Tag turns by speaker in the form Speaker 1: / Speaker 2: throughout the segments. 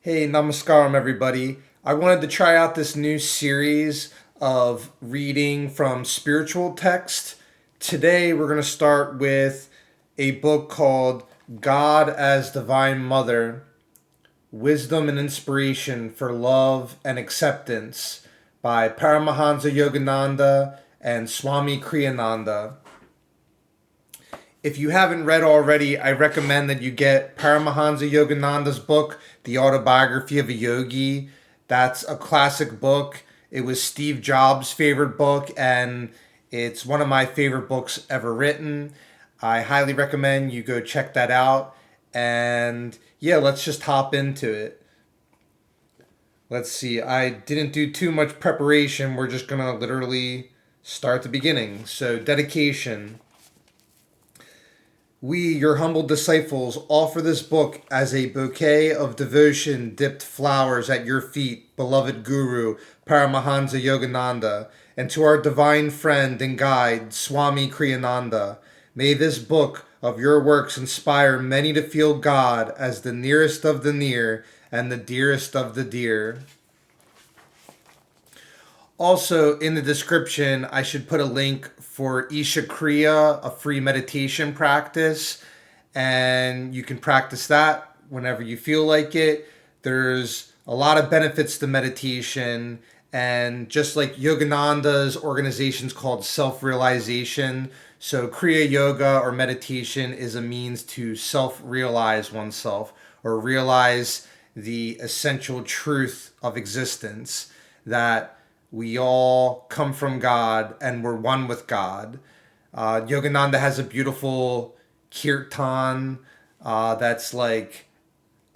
Speaker 1: Hey, namaskaram, everybody. I wanted to try out this new series of reading from spiritual text. Today, we're going to start with a book called God as Divine Mother: Wisdom and Inspiration for Love and Acceptance by Paramahansa Yogananda and Swami Kriyananda. If you haven't read already, I recommend that you get Paramahansa Yogananda's book, The Autobiography of a Yogi. That's a classic book. It was Steve Jobs' favorite book, and it's one of my favorite books ever written. I highly recommend you go check that out. And yeah, let's just hop into it. Let's see, I didn't do too much preparation. We're just gonna literally start the beginning. So, dedication. We, your humble disciples, offer this book as a bouquet of devotion dipped flowers at your feet, beloved Guru, Paramahansa Yogananda, and to our divine friend and guide, Swami Kriyananda. May this book of your works inspire many to feel God as the nearest of the near and the dearest of the dear. Also, in the description, I should put a link for Isha Kriya, a free meditation practice, and you can practice that whenever you feel like it. There's a lot of benefits to meditation, and just like Yogananda's organization's called Self Realization, so Kriya Yoga or meditation is a means to self realize oneself or realize the essential truth of existence that we all come from God and we're one with God. Yogananda has a beautiful kirtan that's like,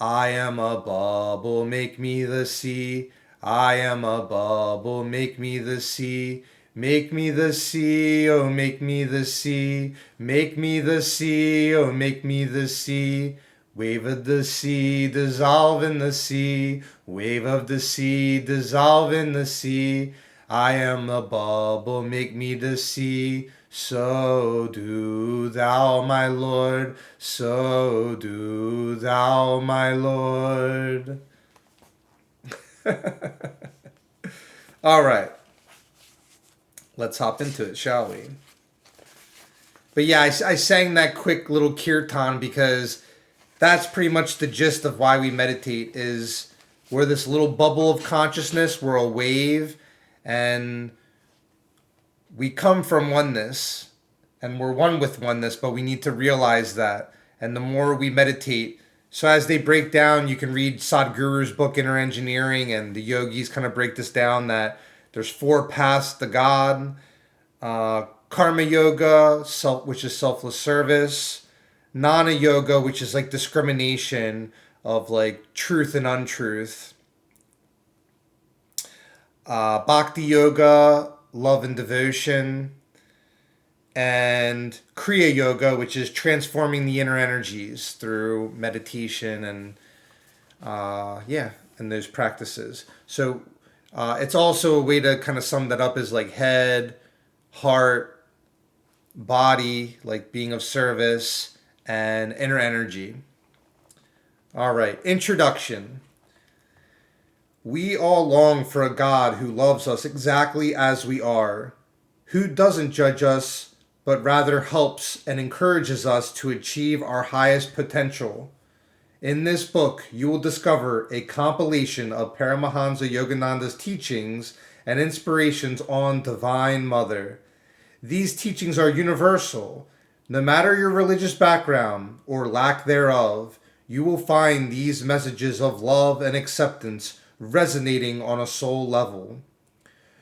Speaker 1: I am a bubble, make me the sea. I am a bubble, make me the sea. Make me the sea, oh, make me the sea. Make me the sea, oh, make me the sea. Wave of the sea, dissolve in the sea. Wave of the sea, dissolve in the sea. I am a bubble, make me the sea. So do thou, my Lord. So do thou, my Lord. All right, let's hop into it, shall we? But yeah, I sang that quick little kirtan because that's pretty much the gist of why we meditate is we're this little bubble of consciousness, we're a wave, and we come from oneness, and we're one with oneness, but we need to realize that. And the more we meditate, so as they break down, you can read Sadhguru's book, Inner Engineering, and the yogis kind of break this down that there's four paths to God. Karma yoga, which is selfless service. Jnana yoga, which is like discrimination of like truth and untruth. Bhakti yoga, love and devotion. And Kriya yoga, which is transforming the inner energies through meditation and and those practices. So it's also a way to kind of sum that up as like head, heart, body, like being of service, and inner energy. All right, introduction. We all long for a God who loves us exactly as we are, who doesn't judge us, but rather helps and encourages us to achieve our highest potential. In this book, you will discover a compilation of Paramahansa Yogananda's teachings and inspirations on Divine Mother. These teachings are universal. No matter your religious background or lack thereof, you will find these messages of love and acceptance resonating on a soul level.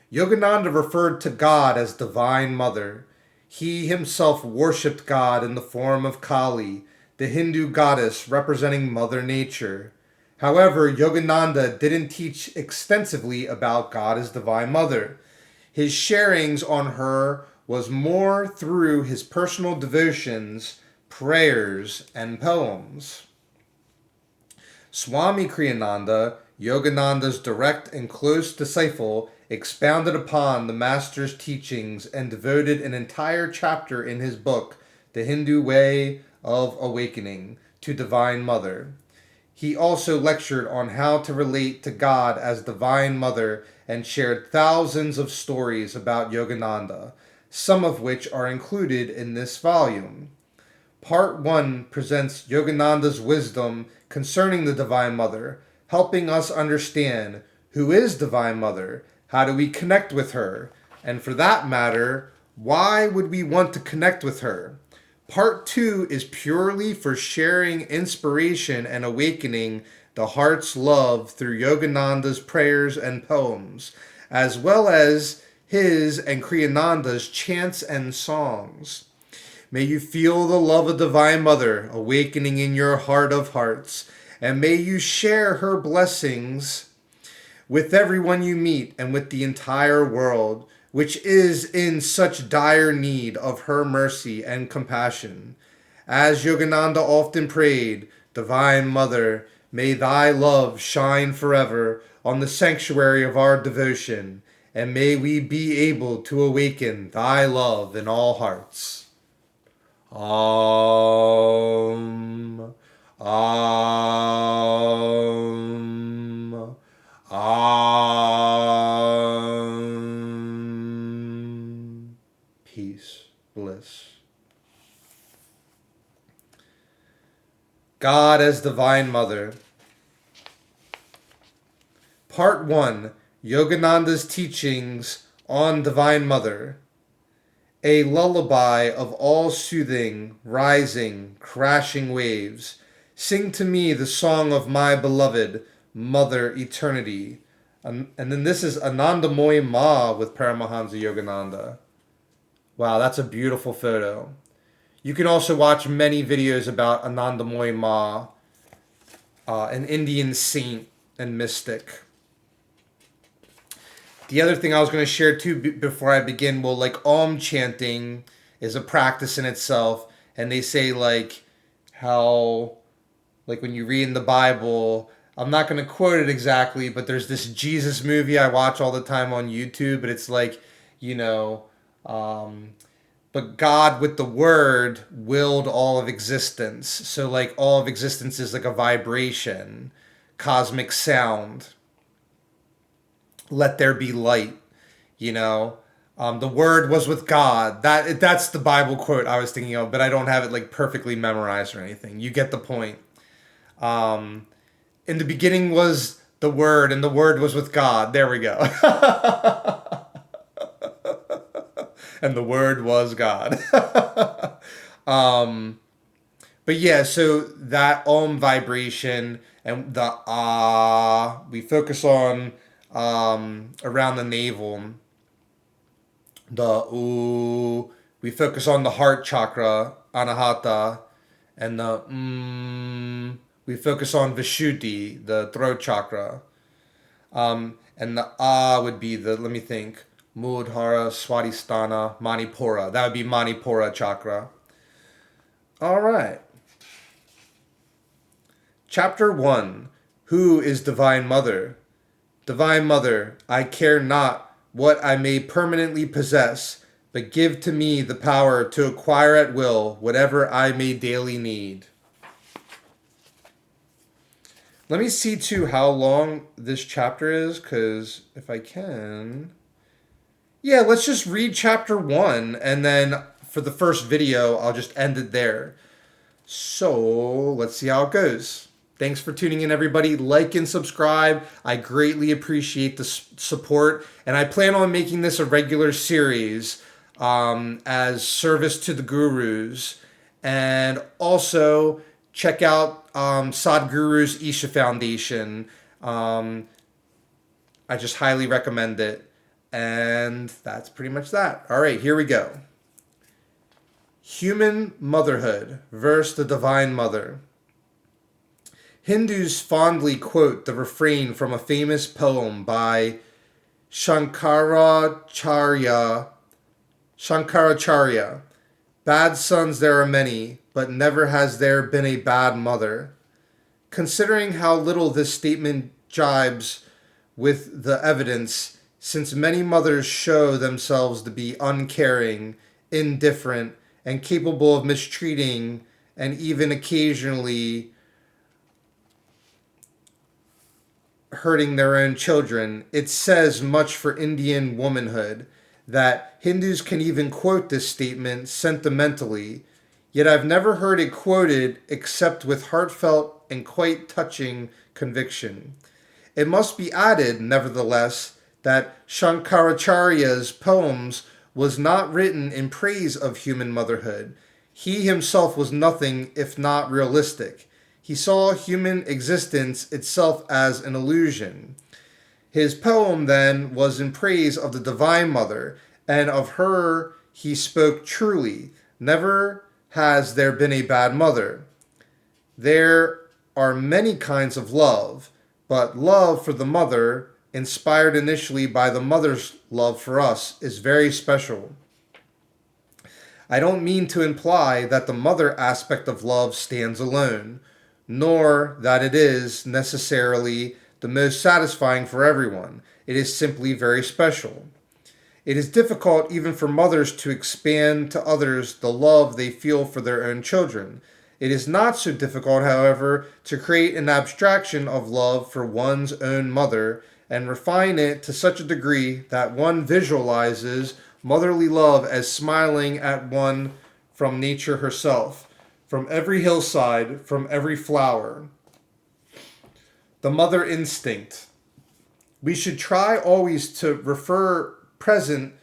Speaker 1: Yogananda referred to God as Divine Mother. He himself worshipped God in the form of Kali, the Hindu goddess representing Mother Nature. However, Yogananda didn't teach extensively about God as Divine Mother. His sharings on her was more through his personal devotions, prayers, and poems. Swami Kriyananda, Yogananda's direct and close disciple, expounded upon the master's teachings and devoted an entire chapter in his book, The Hindu Way of Awakening, to Divine Mother. He also lectured on how to relate to God as Divine Mother and shared thousands of stories about Yogananda, some of which are included in this volume. Part 1 presents Yogananda's wisdom concerning the Divine Mother, helping us understand who is Divine Mother, how do we connect with her, and for that matter, why would we want to connect with her? Part 2 is purely for sharing inspiration and awakening the heart's love through Yogananda's prayers and poems, as well as his and Kriyananda's chants and songs. May you feel the love of Divine Mother awakening in your heart of hearts, and may you share her blessings with everyone you meet and with the entire world, which is in such dire need of her mercy and compassion. As Yogananda often prayed, Divine Mother, may thy love shine forever on the sanctuary of our devotion, and may we be able to awaken thy love in all hearts. Om. Om. Om. Peace, bliss. God as Divine Mother. Part 1, Yogananda's teachings on Divine Mother. A lullaby of all soothing, rising, crashing waves. Sing to me the song of my beloved Mother Eternity. And then this is Anandamoyi Ma with Paramahansa Yogananda. Wow, that's a beautiful photo. You can also watch many videos about Anandamoyi Ma, an Indian saint and mystic. The other thing I was going to share too before I begin, well, like Om chanting is a practice in itself, and they say like how, like when you read in the Bible, I'm not going to quote it exactly, but there's this Jesus movie I watch all the time on YouTube, but it's like, but God with the word willed all of existence. So like all of existence is like a vibration, cosmic sound. Let there be light, the word was with God. That's the Bible quote I was thinking of, but I don't have it like perfectly memorized or anything. You get the point. In the beginning was the word, and the word was with God. There we go. And the word was God. But yeah, so that Om vibration and the ah, we focus on around the navel. The ooh, we focus on the heart chakra, anahata, and the we focus on vishuddhi, the throat chakra. And the ah would be the, let me think, Muladhara, Swadhisthana, Manipura. That would be Manipura chakra. All right. Chapter 1. Who is Divine Mother? Divine Mother, I care not what I may permanently possess, but give to me the power to acquire at will whatever I may daily need. Let me see too how long this chapter is, because if I can... Yeah, let's just read chapter 1, and then for the first video, I'll just end it there. So, let's see how it goes. Thanks for tuning in, everybody. Like and subscribe. I greatly appreciate the support, and I plan on making this a regular series as service to the gurus. And also, check out Sadhguru's Isha Foundation. I just highly recommend it. And that's pretty much that. All right, here we go. Human motherhood versus the Divine Mother. Hindus fondly quote the refrain from a famous poem by Shankaracharya. Bad sons there are many, but never has there been a bad mother. Considering how little this statement jibes with the evidence, since many mothers show themselves to be uncaring, indifferent, and capable of mistreating, and even occasionally hurting their own children, it says much for Indian womanhood that Hindus can even quote this statement sentimentally, yet I've never heard it quoted except with heartfelt and quite touching conviction. It must be added, nevertheless, that Shankaracharya's poems was not written in praise of human motherhood. He himself was nothing if not realistic. He saw human existence itself as an illusion. His poem, then, was in praise of the Divine Mother, and of her he spoke truly. Never has there been a bad mother. There are many kinds of love, but love for the mother, inspired initially by the mother's love for us, is very special. I don't mean to imply that the mother aspect of love stands alone, nor that it is necessarily the most satisfying for everyone. It is simply very special. It is difficult even for mothers to expand to others the love they feel for their own children. It is not so difficult, however, to create an abstraction of love for one's own mother and refine it to such a degree that one visualizes motherly love as smiling at one from nature herself, from every hillside, from every flower. The mother instinct. We should try always to refer present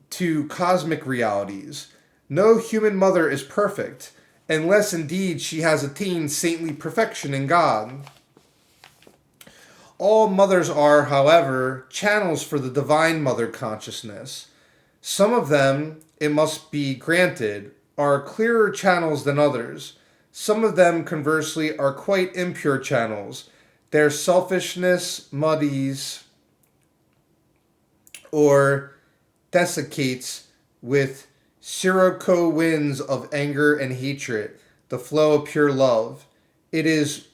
Speaker 1: to cosmic realities. No human mother is perfect, unless indeed she has attained saintly perfection in God. All mothers are, however, channels for the Divine Mother consciousness. Some of them, it must be granted, are clearer channels than others. Some of them, conversely, are quite impure channels. Their selfishness muddies or desiccates with sirocco winds of anger and hatred the flow of pure love. It is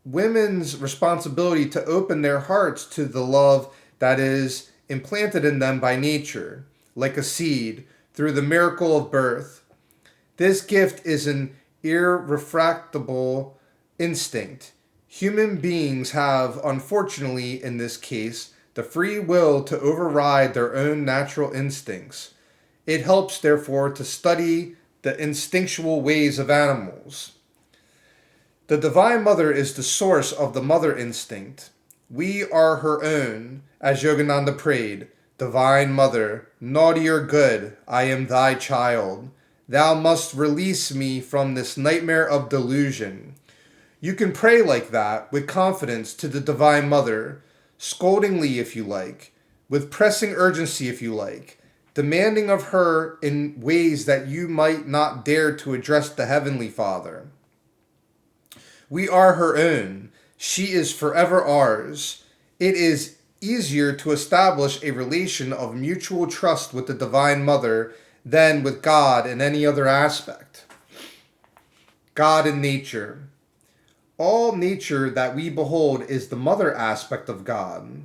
Speaker 1: women's responsibility to open their hearts to the love that is implanted in them by nature, like a seed, through the miracle of birth. This gift is an irrefractable instinct. Human beings have, unfortunately in this case, the free will to override their own natural instincts. It helps, therefore, to study the instinctual ways of animals. The Divine Mother is the source of the mother instinct. We are her own, as Yogananda prayed, Divine Mother, naughty or good, I am thy child. Thou must release me from this nightmare of delusion. You can pray like that, with confidence, to the Divine Mother, scoldingly if you like, with pressing urgency if you like, demanding of her in ways that you might not dare to address the Heavenly Father. We are her own. She is forever ours. It is easier to establish a relation of mutual trust with the Divine Mother than with God in any other aspect. God in nature. All nature that we behold is the mother aspect of God.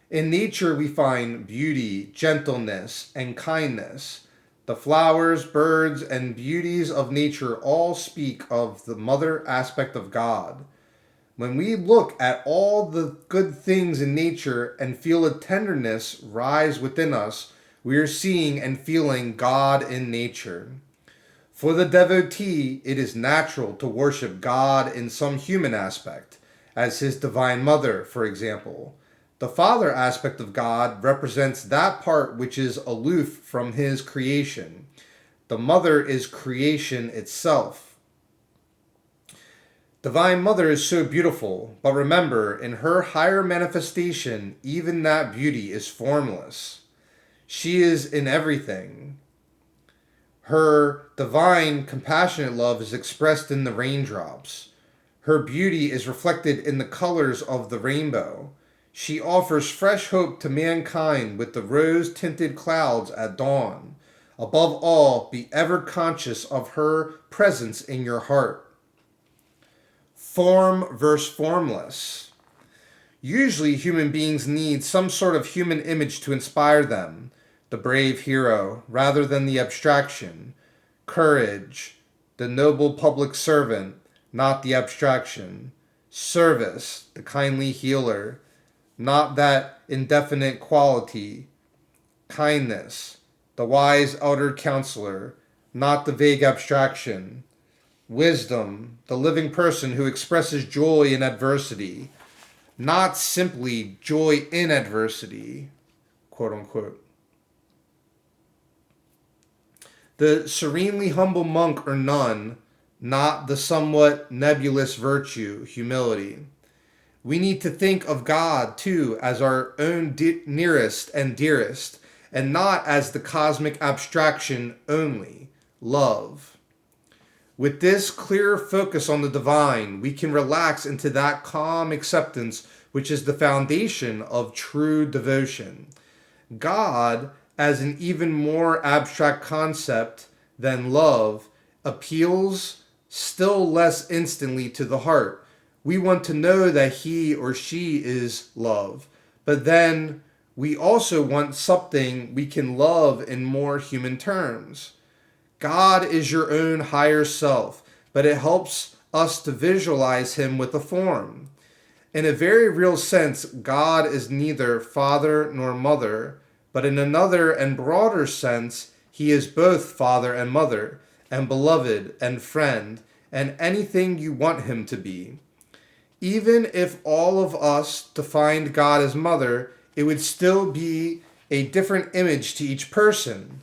Speaker 1: In nature we find beauty, gentleness, and kindness. The flowers, birds, and beauties of nature all speak of the mother aspect of God. When we look at all the good things in nature and feel a tenderness rise within us, we are seeing and feeling God in nature. For the devotee, it is natural to worship God in some human aspect, as his Divine Mother, for example. The Father aspect of God represents that part which is aloof from his creation. The Mother is creation itself. Divine Mother is so beautiful, but remember, in her higher manifestation, even that beauty is formless. She is in everything. Her divine, compassionate love is expressed in the raindrops. Her beauty is reflected in the colors of the rainbow. She offers fresh hope to mankind with the rose-tinted clouds at dawn. Above all, be ever conscious of her presence in your heart. Form versus formless. Usually, human beings need some sort of human image to inspire them. The brave hero, rather than the abstraction. Courage, the noble public servant, not the abstraction. service, the kindly healer, not that indefinite quality, kindness, the wise elder counselor, not the vague abstraction, wisdom, the living person who expresses joy in adversity, not simply joy in adversity, quote unquote. The serenely humble monk or nun, not the somewhat nebulous virtue, humility. We need to think of God, too, as our own nearest and dearest, and not as the cosmic abstraction only, love. With this clearer focus on the divine, we can relax into that calm acceptance which is the foundation of true devotion. God, as an even more abstract concept than love, appeals still less instantly to the heart. We want to know that he or she is love, but then we also want something we can love in more human terms. God is your own higher self, but it helps us to visualize him with a form. In a very real sense, God is neither father nor mother, but in another and broader sense, he is both father and mother, and beloved and friend, and anything you want him to be. Even if all of us defined God as mother, it would still be a different image to each person.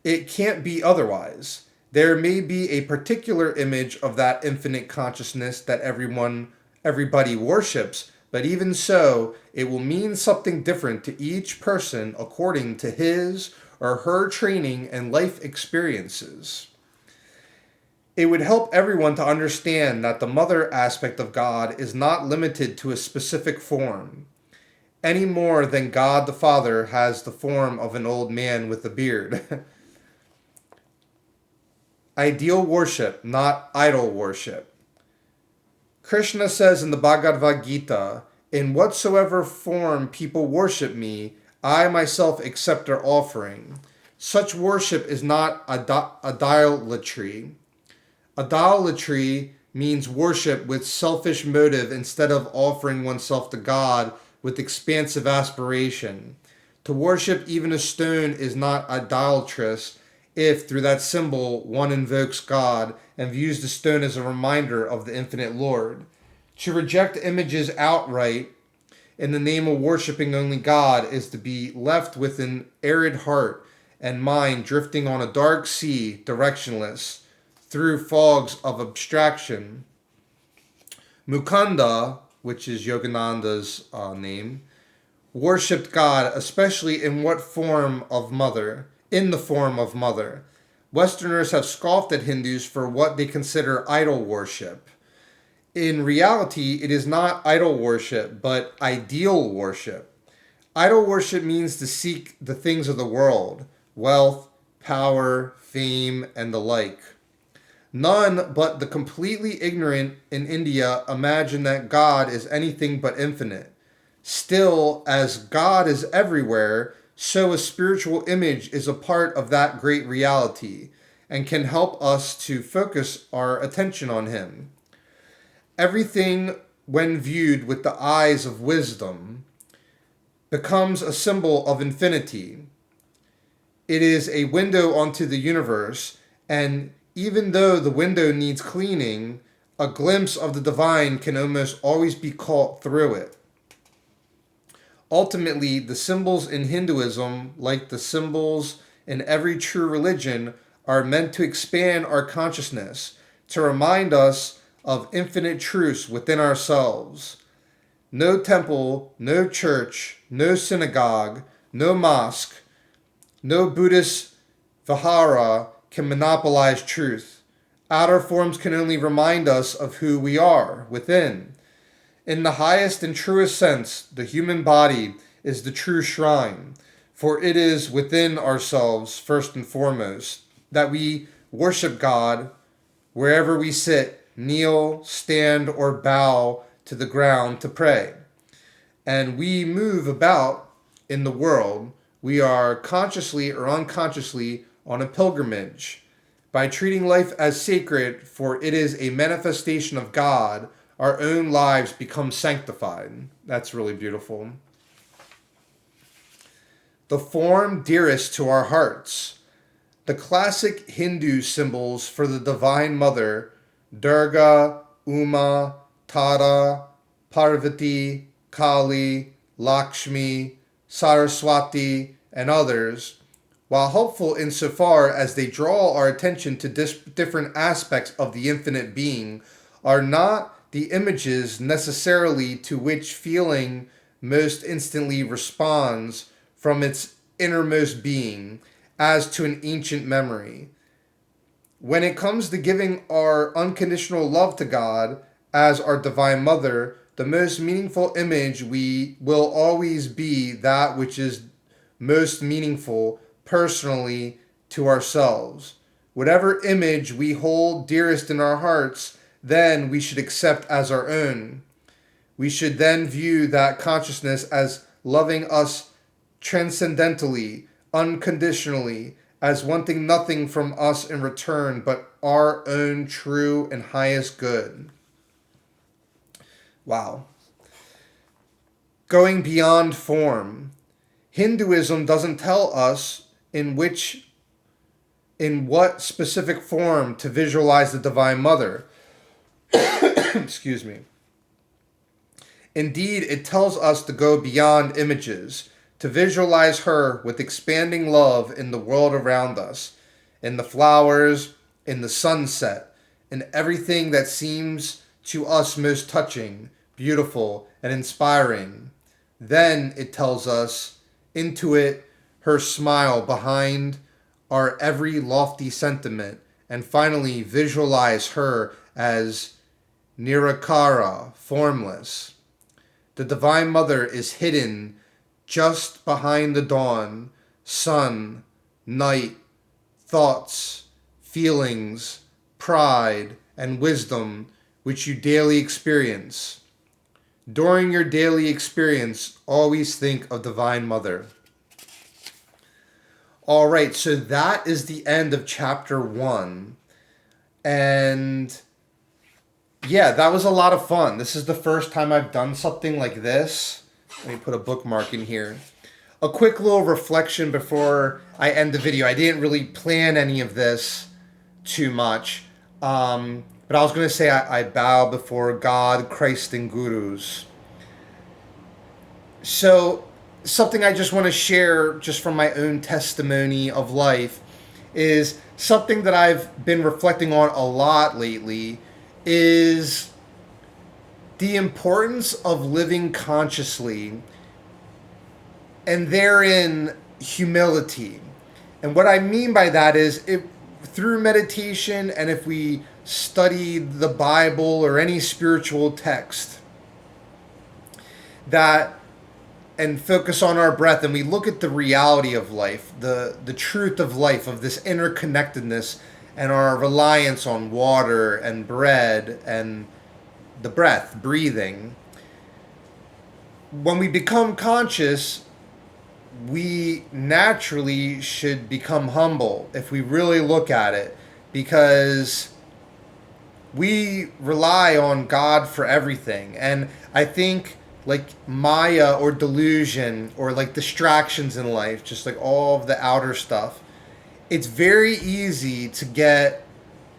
Speaker 1: It can't be otherwise. There may be a particular image of that infinite consciousness that everybody worships, but even so, it will mean something different to each person according to his or her training and life experiences. It would help everyone to understand that the mother aspect of God is not limited to a specific form, any more than God the Father has the form of an old man with a beard. Ideal worship, not idol worship. Krishna says in the Bhagavad Gita, "In whatsoever form people worship me, I myself accept their offering." Such worship is not idolatry. Idolatry means worship with selfish motive instead of offering oneself to God with expansive aspiration. To worship even a stone is not idolatrous if, through that symbol, one invokes God and views the stone as a reminder of the infinite Lord. To reject images outright in the name of worshiping only God is to be left with an arid heart and mind drifting on a dark sea, directionless, through fogs of abstraction. Mukunda, which is Yogananda's name, worshipped God, especially in the form of mother. Westerners have scoffed at Hindus for what they consider idol worship. In reality, it is not idol worship, but ideal worship. Idol worship means to seek the things of the world, wealth, power, fame, and the like. None but the completely ignorant in India imagine that God is anything but infinite. Still, as God is everywhere, so a spiritual image is a part of that great reality and can help us to focus our attention on him. Everything, when viewed with the eyes of wisdom, becomes a symbol of infinity. It is a window onto the universe, and even though the window needs cleaning, a glimpse of the divine can almost always be caught through it. Ultimately, the symbols in Hinduism, like the symbols in every true religion, are meant to expand our consciousness, to remind us of infinite truths within ourselves. No temple, no church, no synagogue, no mosque, no Buddhist vihara can monopolize truth. Outer forms can only remind us of who we are within. In the highest and truest sense, the human body is the true shrine, for it is within ourselves, first and foremost, that we worship God wherever we sit, kneel, stand, or bow to the ground to pray. And we move about in the world. We are consciously or unconsciously on a pilgrimage. By treating life as sacred, for it is a manifestation of God, our own lives become sanctified. That's really beautiful. The form dearest to our hearts. The classic Hindu symbols for the Divine Mother, Durga, Uma, Tara, Parvati, Kali, Lakshmi, Saraswati, and others, while helpful insofar as they draw our attention to different aspects of the infinite being, are not the images necessarily to which feeling most instantly responds from its innermost being, as to an ancient memory. When it comes to giving our unconditional love to God as our Divine Mother, the most meaningful image we will always be that which is most meaningful personally to ourselves. Whatever image we hold dearest in our hearts, then we should accept as our own. We should then view that consciousness as loving us transcendentally, unconditionally, as wanting nothing from us in return but our own true and highest good. Wow. Going beyond form. Hinduism doesn't tell us in what specific form to visualize the Divine Mother. Excuse me. Indeed, it tells us to go beyond images, to visualize her with expanding love in the world around us, in the flowers, in the sunset, in everything that seems to us most touching, beautiful, and inspiring. Then, it tells us, intuit her smile behind our every lofty sentiment, and finally visualize her as Nirakara, formless. The Divine Mother is hidden just behind the dawn, sun, night, thoughts, feelings, pride, and wisdom which you daily experience. During your daily experience, always think of Divine Mother. All right, so that is the end of chapter 1. And yeah, that was a lot of fun. This is the first time I've done something like this. Let me put a bookmark in here. A quick little reflection before I end the video. I didn't really plan any of this too much. But I was going to say I bow before God, Christ, and gurus. So something I just want to share just from my own testimony of life is something that I've been reflecting on a lot lately is the importance of living consciously and therein humility. And what I mean by that is through meditation and if we study the Bible or any spiritual text that and focus on our breath and we look at the reality of life, the truth of life, of this interconnectedness and our reliance on water and bread and the breath, breathing. When we become conscious, we naturally should become humble if we really look at it, because we rely on God for everything. And I think like Maya or delusion or like distractions in life, just like all of the outer stuff, it's very easy to get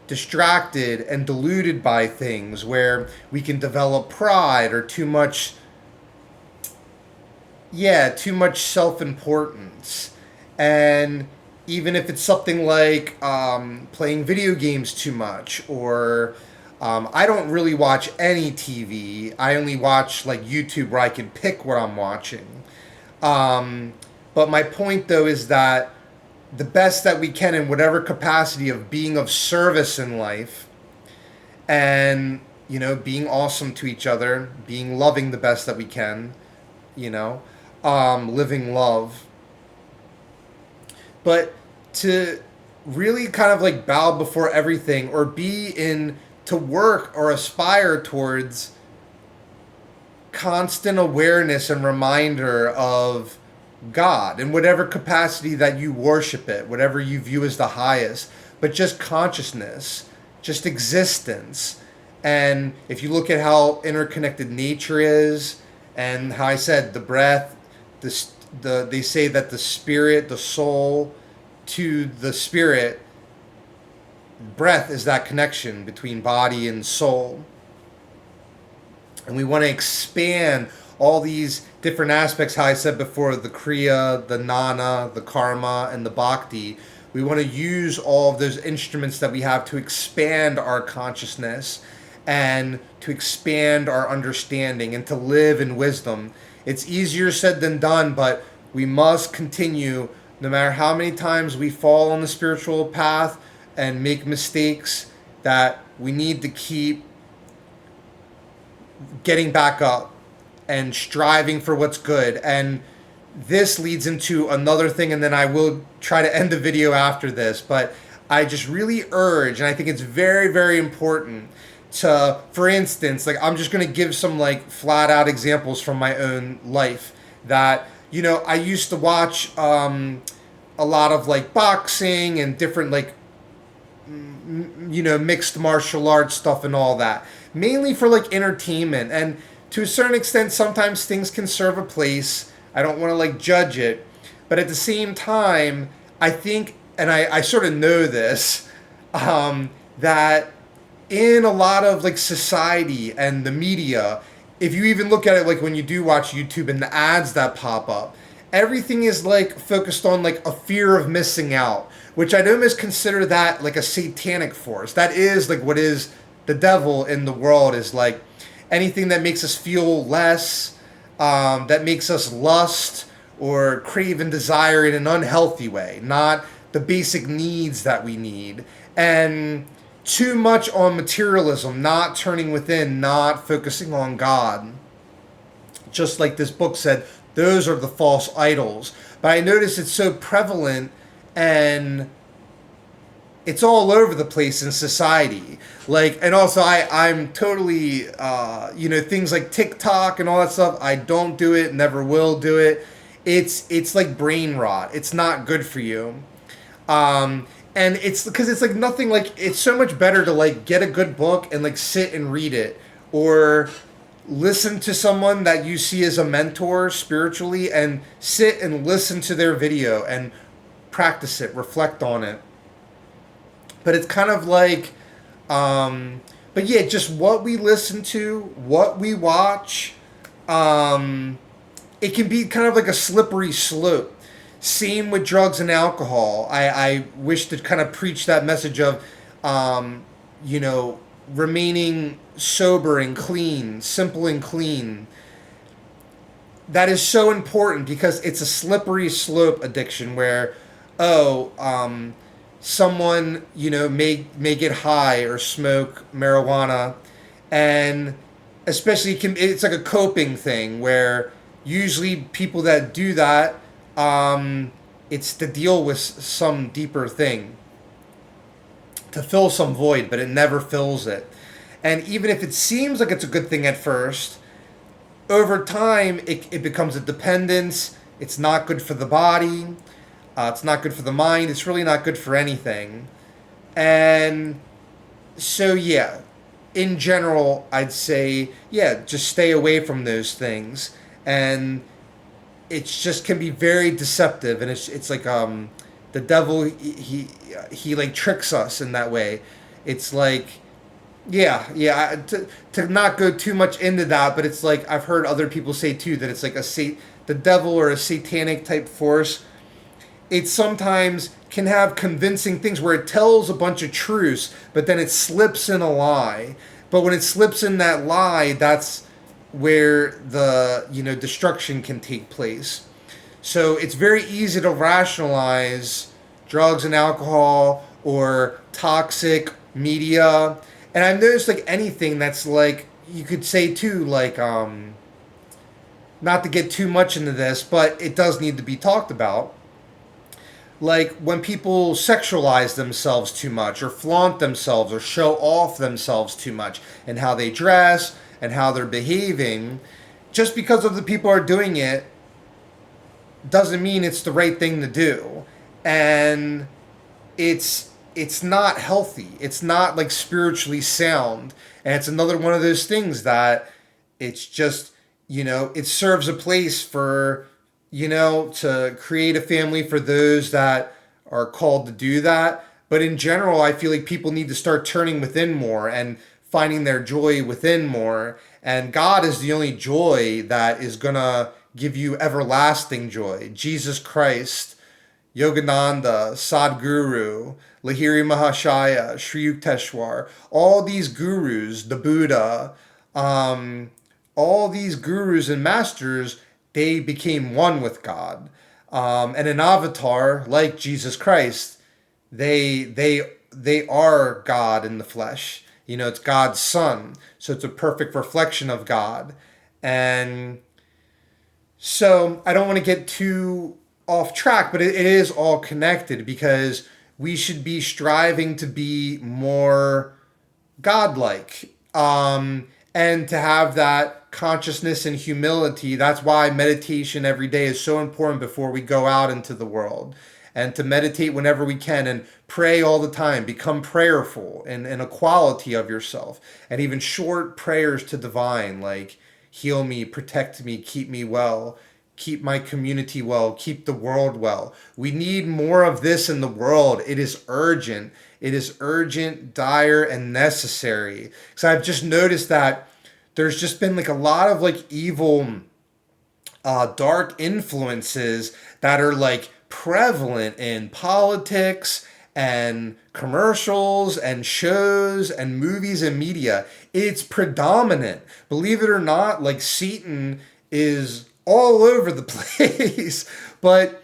Speaker 1: distracted and deluded by things where we can develop pride or too much self-importance. And even if it's something like playing video games too much, or I don't really watch any TV. I only watch like YouTube where I can pick what I'm watching. But my point though is that the best that we can in whatever capacity of being of service in life and, you know, being awesome to each other, being loving the best that we can, you know, living love. But to really kind of like bow before everything or to work or aspire towards constant awareness and reminder of God in whatever capacity that you worship it, whatever you view as the highest, but just consciousness, just existence. And if you look at how interconnected nature is, and how I said the breath, they say that the spirit, the soul to the spirit, breath is that connection between body and soul. And we want to expand all these different aspects, how I said before, the Kriya, the Jnana, the Karma, and the Bhakti. We want to use all of those instruments that we have to expand our consciousness and to expand our understanding and to live in wisdom. It's easier said than done, but we must continue, no matter how many times we fall on the spiritual path and make mistakes, that we need to keep getting back up and striving for what's good. And this leads into another thing, and then I will try to end the video after this, but I just really urge, and I think it's very, very important to, for instance, like I'm just going to give some like flat out examples from my own life that, you know, I used to watch a lot of like boxing and different like, you know, mixed martial arts stuff and all that, mainly for like entertainment. And to a certain extent, sometimes things can serve a place. I don't want to like judge it, but at the same time, I think, and I sort of know this, that in a lot of like society and the media, if you even look at it like when you do watch YouTube and the ads that pop up, everything is like focused on like a fear of missing out, which I'd almost consider that like a satanic force. That is like what is the devil in the world, is like anything that makes us feel less, that makes us lust or crave and desire in an unhealthy way, not the basic needs that we need. And too much on materialism, not turning within, not focusing on God. Just like this book said, those are the false idols. But I notice it's so prevalent and it's all over the place in society. Like, and also I'm totally, you know, things like TikTok and all that stuff, I don't do it, never will do it. It's like brain rot. It's not good for you. And it's because it's like nothing, like it's so much better to like get a good book and like sit and read it, or listen to someone that you see as a mentor spiritually and sit and listen to their video and practice it, reflect on it. But it's kind of like, but yeah, just what we listen to, what we watch, it can be kind of like a slippery slope. Same with drugs and alcohol. I wish to kind of preach that message of, you know, remaining sober and clean, simple and clean. That is so important because it's a slippery slope addiction where, someone, you know, may get high or smoke marijuana, and especially it's like a coping thing where usually people that do that, it's to deal with some deeper thing, to fill some void, but it never fills it. And even if it seems like it's a good thing at first, over time it becomes a dependence. It's not good for the body. It's not good for the mind. It's really not good for anything. And so, yeah, in general, I'd say, yeah, just stay away from those things. And it's just can be very deceptive. And it's like the devil, he like tricks us in that way. It's like, yeah, to not go too much into that, but it's like I've heard other people say too that it's like the devil or a satanic type force. It sometimes can have convincing things where it tells a bunch of truths, but then it slips in a lie. But when it slips in that lie, that's where the, you know, destruction can take place. So it's very easy to rationalize drugs and alcohol or toxic media. And I've noticed like anything that's like, you could say too, like, not to get too much into this, but it does need to be talked about. Like when people sexualize themselves too much or flaunt themselves or show off themselves too much and how they dress and how they're behaving, just because other people are doing it doesn't mean it's the right thing to do. And it's it's not healthy. It's not like spiritually sound. And it's another one of those things that it's just, it serves a place for, to create a family for those that are called to do that. But in general, I feel like people need to start turning within more and finding their joy within more. And God is the only joy that is going to give you everlasting joy. Jesus Christ, Yogananda, Sadhguru, Lahiri Mahashaya, Sri Yukteswar, all these gurus, the Buddha, um, all these gurus and masters, they became one with God. And an avatar like Jesus Christ, they are God in the flesh. It's God's son, so it's a perfect reflection of God. And so I don't want to get too off track, but it is all connected because we should be striving to be more godlike, and to have that consciousness and humility. That's why meditation every day is so important before we go out into the world. And to meditate whenever we can and pray all the time. Become prayerful and a quality of yourself. And even short prayers to divine, like heal me, protect me, keep me well, keep my community well, keep the world well. We need more of this in the world. It is urgent. It is urgent, dire, and necessary. So I've just noticed that there's just been like a lot of like evil, dark influences that are like prevalent in politics and commercials and shows and movies and media. It's predominant. Believe it or not, like Satan is all over the place. But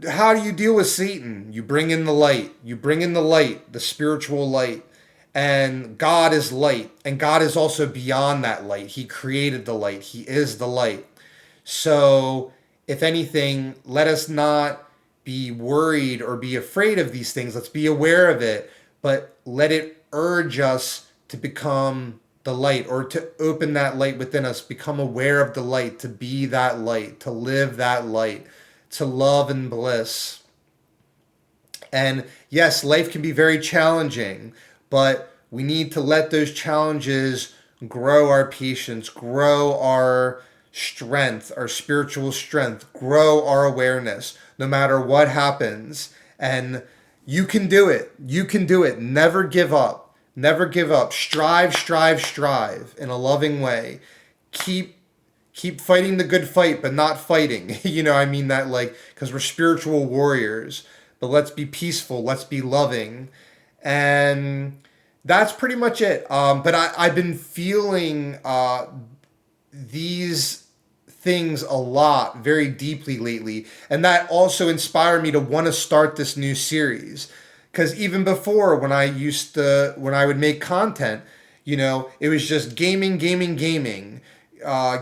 Speaker 1: how do you deal with Satan? You bring in the light. You bring in the light, the spiritual light. And God is light. And God is also beyond that light. He created the light. He is the light. So, if anything, let us not be worried or be afraid of these things. Let's be aware of it, but let it urge us to become the light or to open that light within us, become aware of the light, to be that light, to live that light, to love and bliss. And yes, life can be very challenging, but we need to let those challenges grow our patience, grow our strength, our spiritual strength, grow our awareness, no matter what happens. And you can do it. You can do it. Never give up. Never give up. Strive, strive, strive in a loving way. Keep keep fighting the good fight, but not fighting. I mean that like because we're spiritual warriors. But let's be peaceful. Let's be loving, and that's pretty much it. But I've been feeling these things a lot, very deeply lately, and that also inspired me to want to start this new series. Because even before, when I would make content, it was just gaming, gaming, gaming,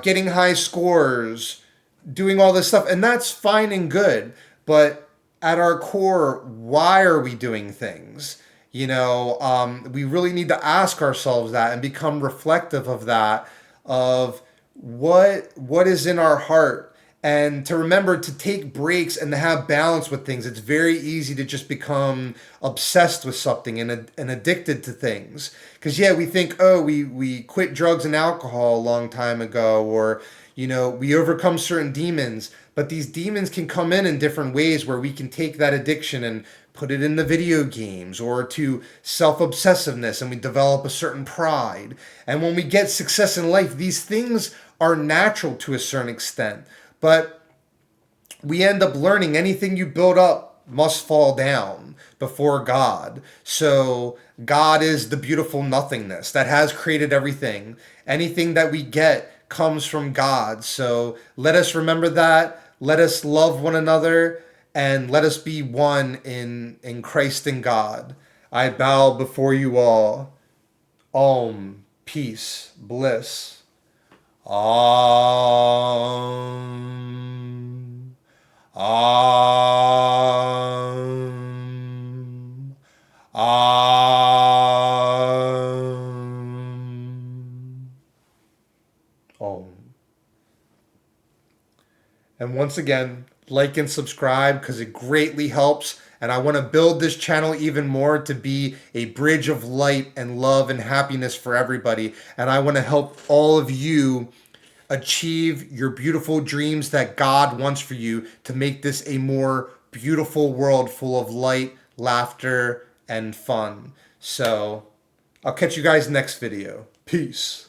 Speaker 1: getting high scores, doing all this stuff, and that's fine and good. But at our core, why are we doing things? We really need to ask ourselves that and become reflective of that, of what is in our heart, and to remember to take breaks and to have balance with things. It's very easy to just become obsessed with something and addicted to things. Because yeah, we think, oh, we quit drugs and alcohol a long time ago, or we overcome certain demons. But these demons can come in different ways where we can take that addiction and put it in the video games or to self-obsessiveness, and we develop a certain pride. And when we get success in life, these things are natural to a certain extent. But we end up learning anything you build up must fall down before God. So God is the beautiful nothingness that has created everything. Anything that we get comes from God. So let us remember that. Let us love one another, and let us be one in Christ and God. I bow before you all. Om, peace, bliss. Om. Om. Om. Om. And once again, like and subscribe because it greatly helps. And I want to build this channel even more to be a bridge of light and love and happiness for everybody. And I want to help all of you achieve your beautiful dreams that God wants for you to make this a more beautiful world full of light, laughter, and fun. So I'll catch you guys next video. Peace.